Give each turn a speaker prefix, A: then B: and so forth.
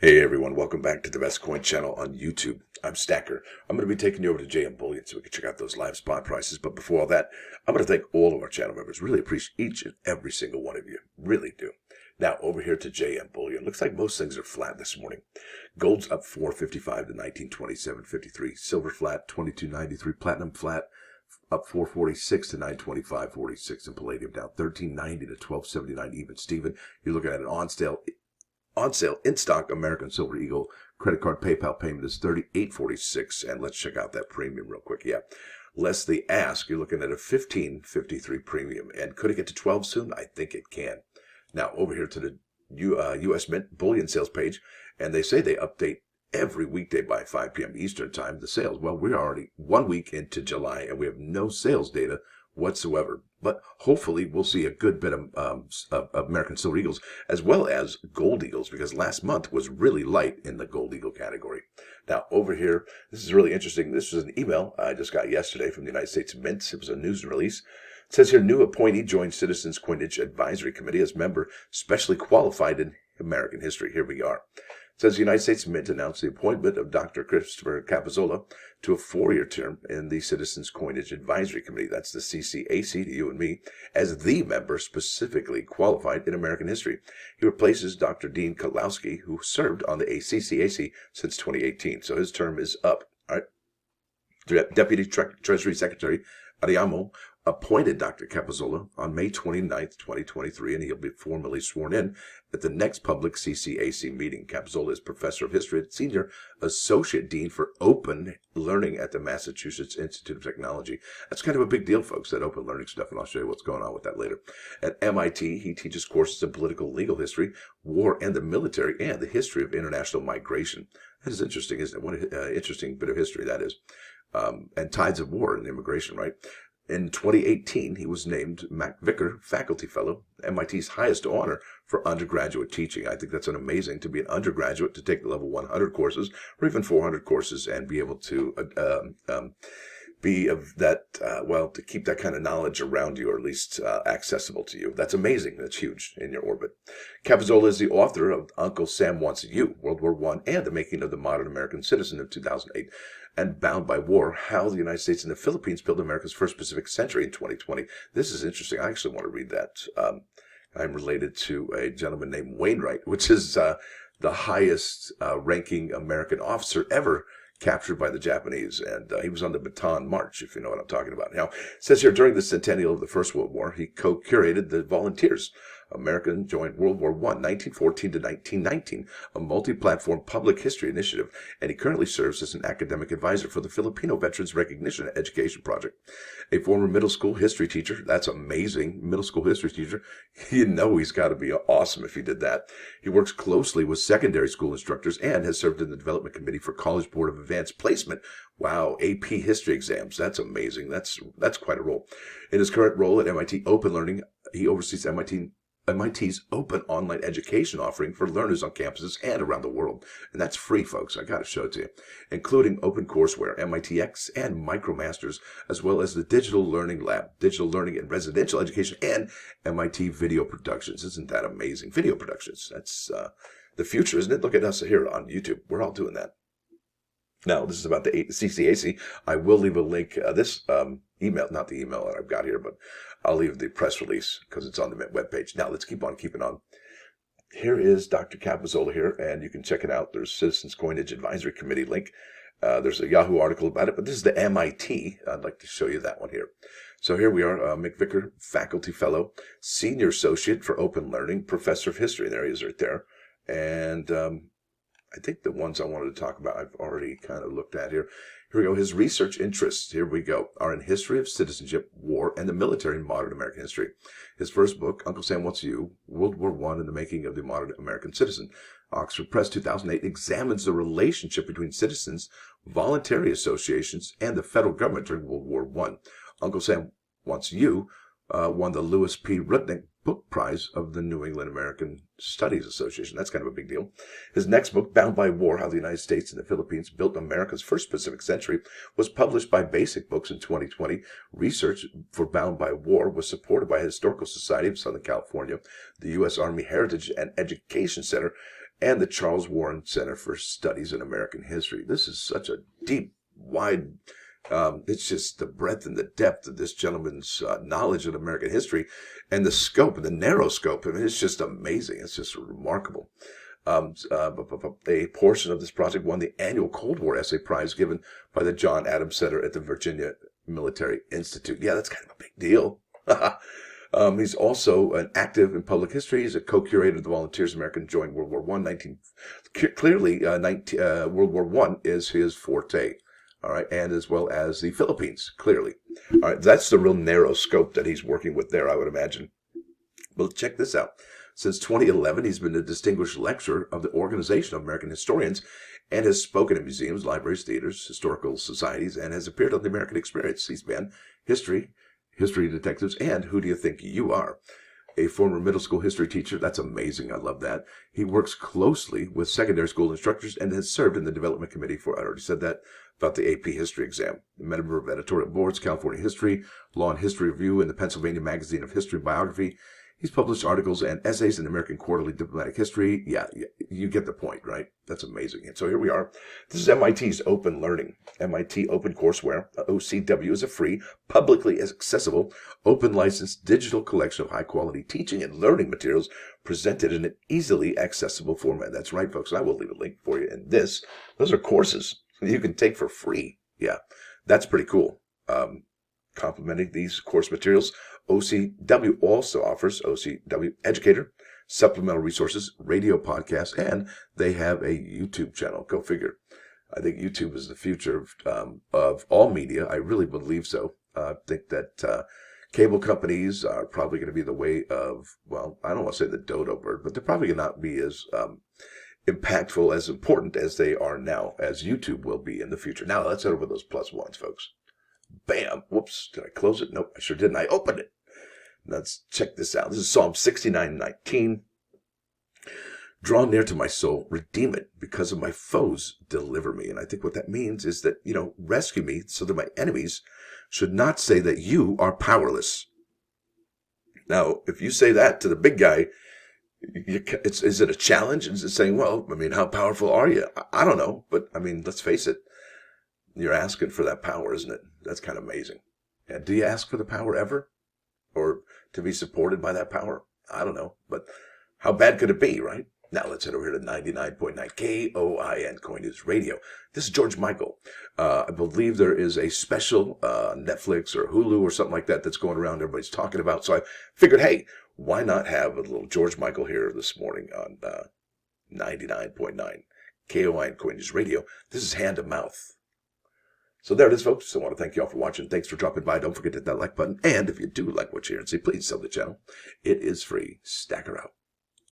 A: Hey everyone, welcome back to the Best Coin channel on YouTube. I'm Stacker. I'm going to be taking you over to JM Bullion so we can check out those live spot prices. But before all that, I'm going to thank all of our channel members. Really appreciate each and every single one of you. Really do. Now over here to JM Bullion. Looks like most things are flat this morning. Gold's up 455 to 1927.53. Silver flat 22.93. Platinum flat up 446 to 925.46. And palladium down 13.90 to 12.79 even. Steven, you're looking at an on sale in stock American Silver Eagle credit card PayPal payment is $38.46, and let's check out that premium real quick. Yeah, less the ask, you're looking at a $15.53 premium, and could it get to 12 soon? I think it can. Now over here to the U.S. Mint Bullion sales page, and they say they update every weekday by 5 p.m. Eastern time the sales. Well, we're already 1 week into July, and we have no sales data whatsoever. But hopefully we'll see a good bit of American Silver Eagles as well as Gold Eagles, because last month was really light in the Gold Eagle category. Now over here, this is really interesting. This was an email I just got yesterday from the United States Mint. It was a news release. It says here, new appointee joins Citizens Coinage Advisory Committee as member specially qualified in American history. Here we are. It says the United States Mint announced the appointment of Dr. Christopher Capozzola to a 4-year term in the Citizens Coinage Advisory Committee, that's the CCAC to you and me, as the member specifically qualified in American history. He replaces Dr. Dean Kalowski, who served on the CCAC since 2018, so his term is up. All right. Deputy Treasury Secretary Ariamo appointed Dr. Capozzola on May 29th, 2023, and he'll be formally sworn in at the next public CCAC meeting. Capozzola is Professor of History and Senior Associate Dean for Open Learning at the Massachusetts Institute of Technology. That's kind of a big deal, folks, that open learning stuff, and I'll show you what's going on with that later. At MIT, he teaches courses in political legal history, war and the military, and the history of international migration. That is interesting, isn't it? What an interesting bit of history that is. And tides of war and immigration, right? In 2018, he was named MacVicar Faculty Fellow, MIT's highest honor for undergraduate teaching. I think that's an amazing to be an undergraduate, to take the level 100 courses or even 400 courses and be able to be of that, to keep that kind of knowledge around you, or at least accessible to you. That's amazing. That's huge in your orbit. Capozzola is the author of Uncle Sam Wants You, World War I, and The Making of the Modern American Citizen of 2008, and Bound by War, How the United States and the Philippines Built America's First Pacific Century in 2020. This is interesting. I actually want to read that. I'm related to a gentleman named Wainwright, which is the highest ranking American officer ever captured by the Japanese, and he was on the Bataan March, if you know what I'm talking about. Now, it says here, during the centennial of the First World War, he co-curated the Volunteers. American joined World War I, 1914 to 1919, a multi-platform public history initiative, and he currently serves as an academic advisor for the Filipino Veterans Recognition and Education Project. A former middle school history teacher, that's amazing, middle school history teacher, you know he's got to be awesome if he did that. He works closely with secondary school instructors and has served in the development committee for College Board of Advanced Placement. Wow, AP history exams, that's amazing. That's quite a role. In his current role at MIT Open Learning, he oversees MIT's open online education offering for learners on campuses and around the world. And that's free, folks. I got to show it to you. Including OpenCourseWare, MITx, and MicroMasters, as well as the Digital Learning Lab, Digital Learning and Residential Education, and MIT Video Productions. Isn't that amazing? Video Productions. That's the future, isn't it? Look at us here on YouTube. We're all doing that. Now, this is about the CCAC. I will leave a link. This email, not the email that I've got here, but I'll leave the press release because it's on the webpage. Now, let's keep on keeping on. Here is Dr. Capozzola here, and you can check it out. There's Citizens Coinage Advisory Committee link. There's a Yahoo article about it, but this is the MIT. I'd like to show you that one here. So here we are, MacVicar Faculty Fellow, Senior Associate for Open Learning, Professor of History. There he is right there. And I think the ones I wanted to talk about I've already kind of looked at here. Here we go. His research interests, here we go, are in history of citizenship, war, and the military in modern American history. His first book, Uncle Sam Wants You, World War I and the Making of the Modern American Citizen, Oxford Press 2008, examines the relationship between citizens, voluntary associations, and the federal government during World War I. Uncle Sam Wants You won the Lewis P. Rudnick Book Prize of the New England American Studies Association. That's kind of a big deal. His next book, Bound by War, How the United States and the Philippines Built America's First Pacific Century, was published by Basic Books in 2020. Research for Bound by War was supported by Historical Society of Southern California, the U.S. Army Heritage and Education Center, and the Charles Warren Center for Studies in American History. This is such a deep, wide, it's just the breadth and the depth of this gentleman's knowledge of American history and the scope, the narrow scope. I mean, it's just amazing. It's just remarkable. A portion of this project won the annual Cold War Essay Prize given by the John Adams Center at the Virginia Military Institute. Yeah, that's kind of a big deal. He's also an active in public history. He's a co-curator of the Volunteers American Joined World War I. World War I is his forte. All right, and as well as the Philippines, clearly. All right, that's the real narrow scope that he's working with there, I would imagine. But check this out. Since 2011, he's been a distinguished lecturer of the Organization of American Historians and has spoken in museums, libraries, theaters, historical societies, and has appeared on The American Experience, C-SPAN, History Detectives, and Who Do You Think You Are? A former middle school history teacher. That's amazing. I love that. He works closely with secondary school instructors and has served in the development committee for, I already said that, about the AP history exam. A member of editorial boards, California History, Law and History Review, and the Pennsylvania Magazine of History and Biography. He's published articles and essays in the American Quarterly Diplomatic History. Yeah, you get the point, right? That's amazing. And so here we are. This is MIT's Open Learning. MIT OpenCourseWare, OCW, is a free, publicly accessible, open licensed digital collection of high-quality teaching and learning materials presented in an easily accessible format. That's right, folks. I will leave a link for you. And those are courses you can take for free. Yeah, that's pretty cool. Complementing these course materials, OCW also offers OCW Educator, supplemental resources, radio podcasts, and they have a YouTube channel. Go figure. I think YouTube is the future of all media. I really believe so. I think that cable companies are probably going to be the way of, well, I don't want to say the dodo bird, but they're probably going to not be as impactful, as important as they are now, as YouTube will be in the future. Now, let's head over those plus ones, folks. Bam. Whoops. Did I close it? Nope, I sure didn't. I opened it. Let's check this out. This is Psalm 69:19. Draw near to my soul, redeem it, because of my foes, deliver me. And I think what that means is that, rescue me so that my enemies should not say that you are powerless. Now, if you say that to the big guy, is it a challenge? Is it saying, well, how powerful are you? I don't know, but let's face it. You're asking for that power, isn't it? That's kind of amazing. And do you ask for the power ever? Or to be supported by that power? I don't know. But how bad could it be, right? Now let's head over here to 99.9 KOIN Coinage Radio. This is George Michael. I believe there is a special Netflix or Hulu or something like that that's going around everybody's talking about. So I figured, hey, why not have a little George Michael here this morning on 99.9 KOIN Coinage Radio. This is Hand to Mouth. So there it is, folks. I want to thank you all for watching. Thanks for dropping by. Don't forget to hit that like button. And if you do like what you hear and see, please sub the channel. It is free. Stacker out.